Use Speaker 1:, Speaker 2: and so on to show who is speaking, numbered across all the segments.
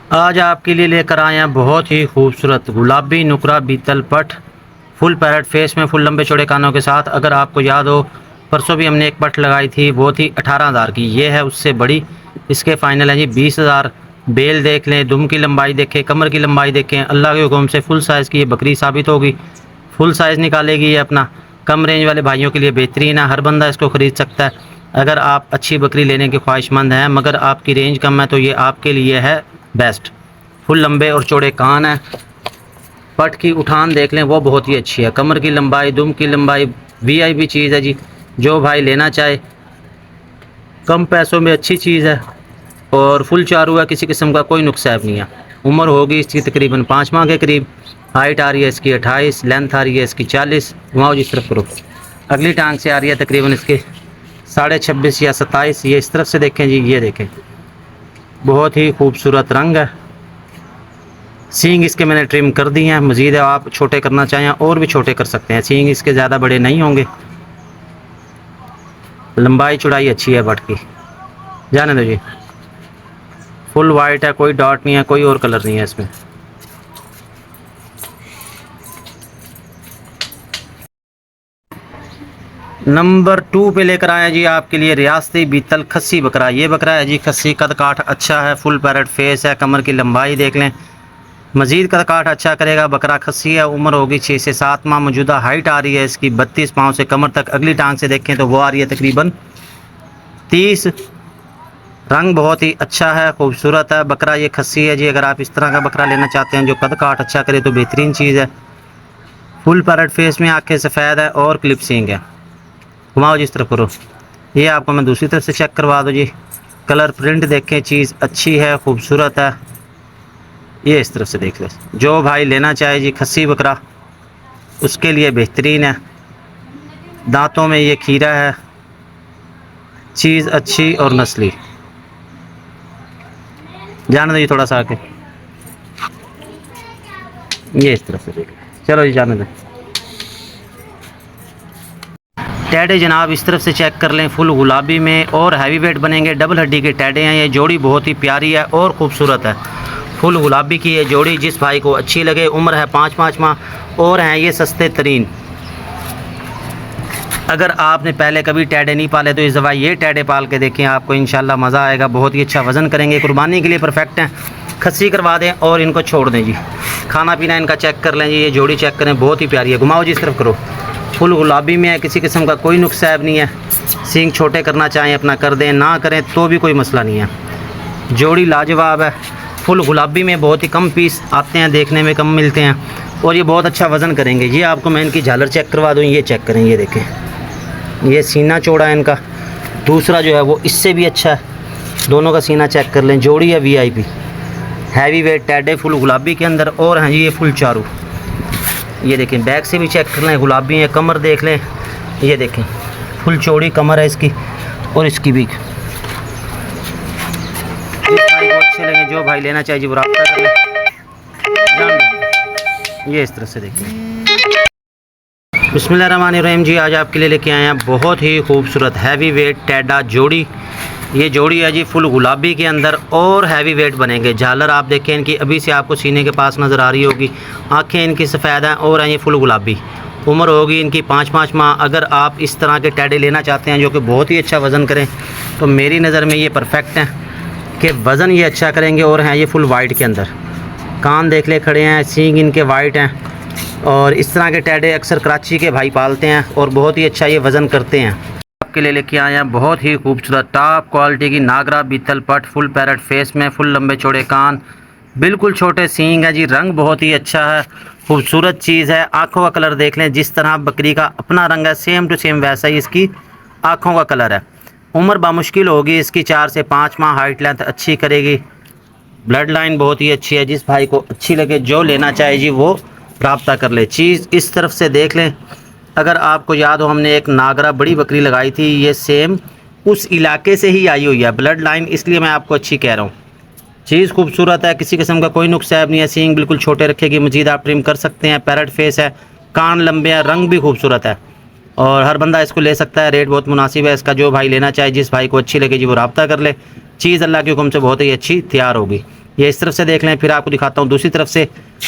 Speaker 1: आज आपके लिए लेकर आए हैं बहुत ही खूबसूरत गुलाबी नुकरा बीतल पट, फुल पैरेट फेस में, फुल लंबे चौड़े कानों के साथ। अगर आपको याद हो, परसों भी हमने एक पट लगाई थी, वो थी 18,000 की। ये है उससे बड़ी, इसके फाइनल है जी 20,000। बेल देख लें, दुम की लंबाई देखें, कमर की लंबाई देखें, अल्लाह के हुक्म से फुल साइज़ की ये बकरी साबित होगी। फुल साइज़ निकालेगी ये अपना। कम रेंज वाले भाइयों के लिए बेहतरीन है, हर बंदा इसको ख़रीद सकता है। अगर आप अच्छी बकरी लेने के ख्वाहिशमंद हैं मगर आपकी रेंज कम है तो ये आपके लिए है बेस्ट। फुल लंबे और चौड़े कान है। पट की उठान देख लें, वो बहुत ही अच्छी है। कमर की लंबाई, दुम की लंबाई, वीआईपी चीज़ है जी। जो भाई लेना चाहे, कम पैसों में अच्छी चीज़ है और फुल चारू है, किसी किस्म का कोई नुकसान नहीं है। उम्र होगी इसकी तकरीबन 5 माह के करीब। हाइट आ रही है इसकी 28, लेंथ आ रही है इसकी 40। घुमाओ जिस तरफ करो। अगली टांग से आ रही है तकरीबन इसके 26.5 या 27। ये इस तरफ से देखें जी, ये देखें, बहुत ही खूबसूरत रंग है। सींग इसके मैंने ट्रिम कर दिए हैं, मज़ीद आप छोटे करना चाहें और भी छोटे कर सकते हैं। सींग इसके ज़्यादा बड़े नहीं होंगे। लंबाई चौड़ाई अच्छी है बट की, जाने दो जी। फुल वाइट है, कोई डॉट नहीं है, कोई और कलर नहीं है इसमें। नंबर 2 पे लेकर आए जी आपके लिए रियासती बीतल खस्सी बकरा। ये बकरा है जी खस्सी, कद काठ अच्छा है, फुल पैरेट फेस है। कमर की लंबाई देख लें, मज़ीद कद काठ अच्छा करेगा। बकरा खस्सी है, उम्र होगी 6 से 7 माह। मौजूदा हाइट आ रही है इसकी 32 पाँव से कमर तक। अगली टांग से देखें तो वो आ रही है तकरीबन 30। रंग बहुत ही अच्छा है, खूबसूरत है बकरा। ये खस्सी है जी। अगर आप इस तरह का बकरा लेना चाहते हैं जो कद काठ अच्छा करे तो बेहतरीन चीज़ है। फुल पैरेट फेस में, आँखें सफ़ेद है और क्लिप सींग है। घुमाओ जिस तरफ करो। ये आपको मैं दूसरी तरफ से चेक करवा दो जी। कलर प्रिंट देखें, चीज़ अच्छी है, खूबसूरत है। ये इस तरफ से देख ले। जो भाई लेना चाहे जी खस्सी बकरा, उसके लिए बेहतरीन है। दांतों में ये खीरा है, चीज़ अच्छी और नस्ली। जाने दो जी थोड़ा सा आके, ये इस तरफ से देख ले। चलो जी जाने दो। टैडे जनाब इस तरफ से चेक कर लें, फुल गुलाबी में और हैवी वेट बनेंगे। डबल हड्डी के टैडे हैं। ये जोड़ी बहुत ही प्यारी है और ख़ूबसूरत है। फुल गुलाबी की ये जोड़ी जिस भाई को अच्छी लगे। उम्र है 5 माह और हैं ये सस्ते तरीन। अगर आपने पहले कभी टैडे नहीं पाले तो इस दफ़ा ये टैडे पाल के देखें, आपको इंशाल्लाह मज़ा आएगा। बहुत ही अच्छा वज़न करेंगे, कुर्बानी के लिए परफेक्ट हैं। खस्सी करवा दें और इनको छोड़ दें जी। खाना पीना इनका चेक कर लें जी। ये जोड़ी चेक करें, बहुत ही प्यारी है। घुमाओ जिस तरफ करो। फुल गुलाबी में है, किसी किस्म का कोई नुकसान नहीं है। सींग छोटे करना चाहें अपना कर दें, ना करें तो भी कोई मसला नहीं है। जोड़ी लाजवाब है। फुल गुलाबी में बहुत ही कम पीस आते हैं, देखने में कम मिलते हैं और ये बहुत अच्छा वज़न करेंगे। ये आपको मैं इनकी झालर चेक करवा दूँ। ये चेक करें, ये देखें, ये सीना चौड़ा है इनका। दूसरा जो है वो इससे भी अच्छा है। दोनों का सीना चेक कर लें। जोड़ी है वीआईपी, हैवी वेट टैडे फुल गुलाबी के अंदर और हैं जी ये फुल चारू। ये देखें, बैक से भी चेक कर लें, गुलाबी है। कमर देख लें, ये देखें, फुल चौड़ी कमर है इसकी और इसकी भी। जिस भाई को अच्छे लगे, जो भाई लेना चाहिए जी वो राब्ता कर लें। ये इस तरह से देखें। बिस्मिल्लाहिर्रहमानिर्रहीम जी। आज आपके लिए लेके आए हैं बहुत ही खूबसूरत हैवी वेट टैडा जोड़ी। ये जोड़ी है जी फुल गुलाबी के अंदर और हैवी वेट बनेंगे। झालर आप देखें इनकी, अभी से आपको सीने के पास नज़र आ रही होगी। आंखें इनकी सफ़ेद हैं और हैं ये फुल गुलाबी। उम्र होगी इनकी 5 माह। अगर आप इस तरह के टैडे लेना चाहते हैं जो कि बहुत ही अच्छा वज़न करें तो मेरी नज़र में ये परफेक्ट हैं कि वज़न ये अच्छा करेंगे। और हैं ये फुल वाइट के अंदर। कान देख ले खड़े हैं, सींग इनके वाइट हैं और इस तरह के टैडे अक्सर कराची के भाई पालते हैं और बहुत ही अच्छा ये वज़न करते हैं। आपके लिए लेके आए हैं बहुत ही खूबसूरत टॉप क्वालिटी की नागरा बीतल पट, फुल पैरेट फेस में, फुल लंबे चौड़े कान, बिल्कुल छोटे सींग है जी। रंग बहुत ही अच्छा है, खूबसूरत चीज़ है। आँखों का कलर देख लें, जिस तरह बकरी का अपना रंग है सेम टू सेम वैसा ही इसकी आँखों का कलर है। उम्र बामुश्किल होगी इसकी 4 से 5 माह। हाइट लेंथ अच्छी करेगी। ब्लड लाइन बहुत ही अच्छी है। जिस भाई को अच्छी लगे, जो लेना चाहे जी वो राब्ता कर ले। चीज़ इस तरफ से देख लें। अगर आपको याद हो, हमने एक नागरा बड़ी बकरी लगाई थी, ये सेम उस इलाके से ही आई हुई है ब्लड लाइन, इसलिए मैं आपको अच्छी कह रहा हूँ। चीज़ खूबसूरत है, किसी किस्म का कोई नुकसान नहीं है। सींग बिल्कुल छोटे रखेगी, मज़ीद आप ट्रिम कर सकते हैं। पैरेट फेस है, कान लंबे हैं, रंग भी खूबसूरत है और हर बंदा इसको ले सकता है। रेट बहुत मुनासिब है इसका। जो भाई लेना चाहे, जिस भाई को अच्छी लगे जी वो राब्ता कर ले। चीज़ अल्लाह के हुक्म से बहुत ही अच्छी तैयार होगी। ये इस तरफ से देख लें। फिर आपको दिखाता हूँ दूसरी तरफ से।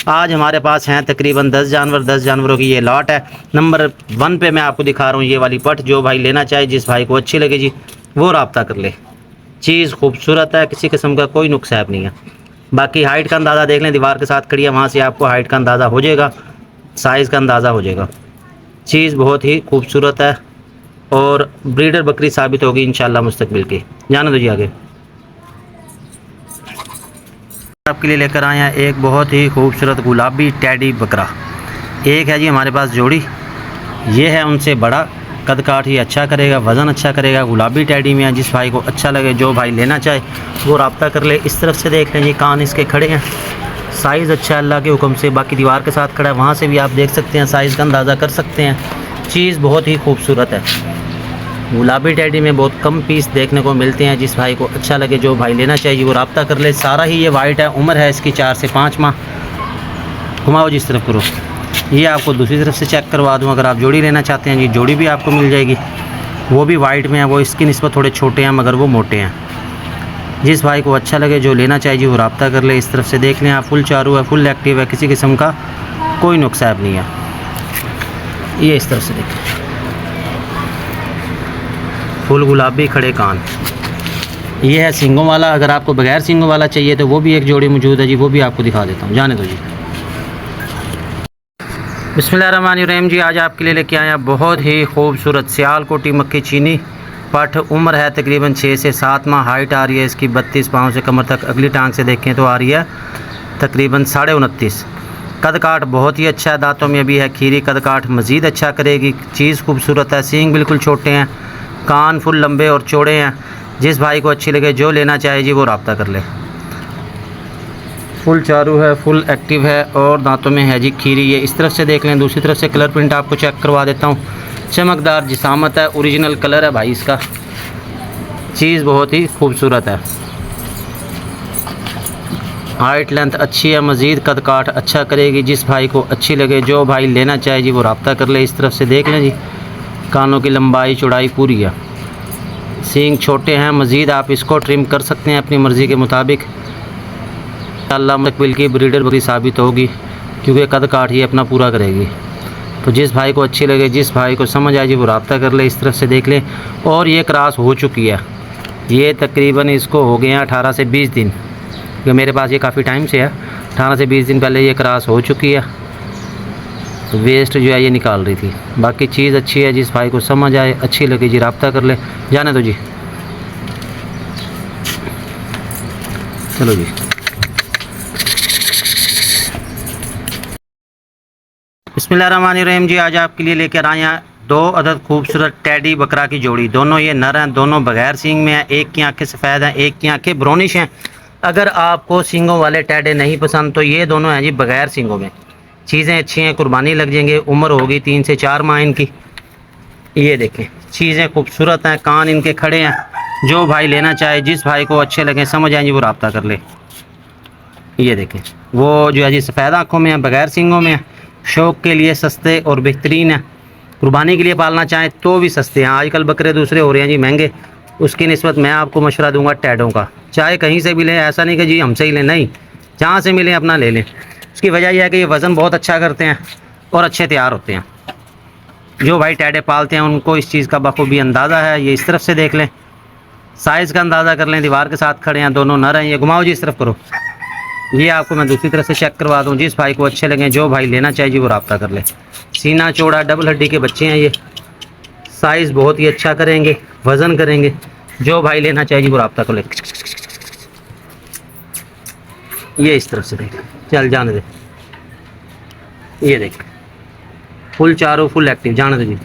Speaker 1: आज हमारे पास हैं तकरीबन 10 जानवर, 10 जानवरों की ये लॉट है। नंबर 1 पे मैं आपको दिखा रहा हूँ ये वाली पट। जो भाई लेना चाहे, जिस भाई को अच्छी लगे जी, वो रब्ता कर ले। चीज़ खूबसूरत है, किसी किस्म का कोई नुकसान नहीं है। बाकी हाइट का अंदाज़ा देख लें, दीवार के साथ खड़ी है, वहाँ से आपको हाइट का अंदाज़ा हो जाएगा, साइज़ का अंदाज़ा हो जाएगा। चीज़ बहुत ही खूबसूरत है और ब्रीडर बकरी साबित होगी इंशाल्लाह मुस्तकबिल की। जाने दो जी आगे। आपके लिए लेकर आए हैं एक बहुत ही खूबसूरत गुलाबी टैडी बकरा। एक है जी हमारे पास जोड़ी, ये है उनसे बड़ा, कद काठ ही अच्छा करेगा, वज़न अच्छा करेगा। गुलाबी टैडी में है, जिस भाई को अच्छा लगे, जो भाई लेना चाहे वो रब्ता कर ले। इस तरफ से देख लें जी, कान इसके खड़े हैं, साइज़ अच्छा है अल्लाह के हुक्म से। बाकी दीवार के साथ खड़ा है, वहाँ से भी आप देख सकते हैं, साइज़ का अंदाज़ा कर सकते हैं। चीज़ बहुत ही खूबसूरत है। गुलाबी टैडी में बहुत कम पीस देखने को मिलते हैं। जिस भाई को अच्छा लगे, जो भाई लेना चाहिए वो रब्ता कर ले। सारा ही ये वाइट है, उम्र है इसकी 4 से 5 माह। घुमाओ जिस तरफ करो। ये आपको दूसरी तरफ से चेक करवा दूँ, अगर आप जोड़ी लेना चाहते हैं जी, जोड़ी भी आपको मिल जाएगी। वो भी वाइट में है, वो इसकी निस्बत थोड़े छोटे हैं मगर वो मोटे हैं। जिस भाई को अच्छा लगे, जो लेना चाहिए वो रब्ता कर ले। इस तरफ से देख लें आप, फुल चारू है, फुल एक्टिव है, किसी किस्म का कोई नुकसान नहीं है। ये इस तरफ से देखें, फुल गुलाबी खड़े कान। ये है सींगों वाला। अगर आपको बगैर सींगों वाला चाहिए तो वो भी एक जोड़ी मौजूद है जी, वो भी आपको दिखा देता हूँ। जाने दो जी। बिस्मिल्लाहिर्रहमानिर्रहीम जी, आज आपके लिए लेके आए हैं बहुत ही खूबसूरत सियालकोटी मक्खी चीनी पठ। उम्र है तकरीबन 6 से 7 माह। हाइट आ रही है इसकी 32 पाँव से कमर तक। अगली टांग से देखें तो आ रही है तकरीबन 29.5। कद काठ बहुत ही अच्छा है, दांतों में भी है खीरी। कद काठ मज़ीद अच्छा करेगी। चीज़ खूबसूरत है, सींग बिल्कुल छोटे हैं, कान फुल लंबे और चौड़े हैं। जिस भाई को अच्छी लगे, जो लेना चाहे जी, वो रब्ता कर ले। फुल चारू है, फुल एक्टिव है और दांतों में है जी खीरी। ये इस तरफ से देख लें। दूसरी तरफ से कलर प्रिंट आपको चेक करवा देता हूँ। चमकदार जिसामत है, ओरिजिनल कलर है भाई इसका। चीज़ बहुत ही खूबसूरत है। हाइट लेंथ अच्छी है, मज़ीद कद काठ अच्छा करेगी। जिस भाई को अच्छी लगे, जो भाई लेना चाहे जी, वो रब्ता कर ले। इस तरफ से देख लें जी, कानों की लंबाई चौड़ाई पूरी है। सींग छोटे हैं, मज़ीद आप इसको ट्रिम कर सकते हैं अपनी मर्ज़ी के मुताबिक। अल्लाह मुस्तकबिल की ब्रीडर बकरी साबित होगी, क्योंकि कद काठ ही अपना पूरा करेगी। तो जिस भाई को अच्छी लगे, जिस भाई को समझ आए जी, वो रब्ता कर ले। इस तरफ से देख लें। और ये क्रॉस हो चुकी है, ये तकरीबन इसको हो गए हैं 18 से 20 दिन, क्योंकि मेरे पास ये काफ़ी टाइम से है। 18 से 20 दिन पहले ये क्रॉस हो चुकी है। तो वेस्ट जो है ये निकाल रही थी। बाकी चीज़ अच्छी है, जिस भाई को समझ आए, अच्छी लगे जी, रब्ता कर ले। जाने दो जी। चलो जी। बिस्मिल्लाहिर्रहमानिर्रहीम जी, आज आपके लिए लेकर आए हैं 2 अदद खूबसूरत टैडी बकरा की जोड़ी। दोनों ये नर हैं, दोनों बगैर सींग में हैं। एक की आंखें सफ़ेद हैं, एक की आंखें ब्राउनिश हैं। अगर आपको सींगों वाले टैडे नहीं पसंद तो ये दोनों हैं जी बगैर सींगों में। चीज़ें अच्छी हैं, कुर्बानी लग जाएंगे। उम्र होगी 3 से 4 माह इनकी। ये देखें, चीज़ें खूबसूरत हैं, कान इनके खड़े हैं। जो भाई लेना चाहे, जिस भाई को अच्छे लगे, समझ आए जी, वो रब्ता कर ले। ये देखें, वो जो है जी सफ़ेद आँखों में है, बगैर सींगों में है। शौक़ के लिए सस्ते और बेहतरीन है। कुर्बानी के लिए पालना चाहें तो भी सस्ते हैं। आजकल बकरे दूसरे हो रहे हैं जी महंगे, उसकी निस्बत मैं आपको मशवरा दूंगा टैडों का। चाहे कहीं से भी लें, ऐसा नहीं कि जी हमसे ही लें, नहीं, जहाँ से मिलें अपना ले लें। उसकी वजह यह है कि ये वज़न बहुत अच्छा करते हैं और अच्छे तैयार होते हैं। जो भाई टैडे पालते हैं उनको इस चीज़ का बखूबी अंदाज़ा है। ये इस तरफ से देख लें, साइज़ का अंदाज़ा कर लें। दीवार के साथ खड़े हैं, दोनों नर हैं। ये घुमाओ जी, इस तरफ करो। ये आपको मैं दूसरी तरफ से चेक करवा दूं। जिस भाई को अच्छे लगें, जो भाई लेना चाहिए जी, वो रब्ता कर ले। सीना चौड़ा, डबल हड्डी के बच्चे हैं ये। साइज़ बहुत ही अच्छा करेंगे, वज़न करेंगे। जो भाई लेना चाहिए जी, वो रब्ता कर ले। ये इस तरफ से देख, चल जाने दे। ये देख, फुल चारों, फुल एक्टिव। जाने दे जी।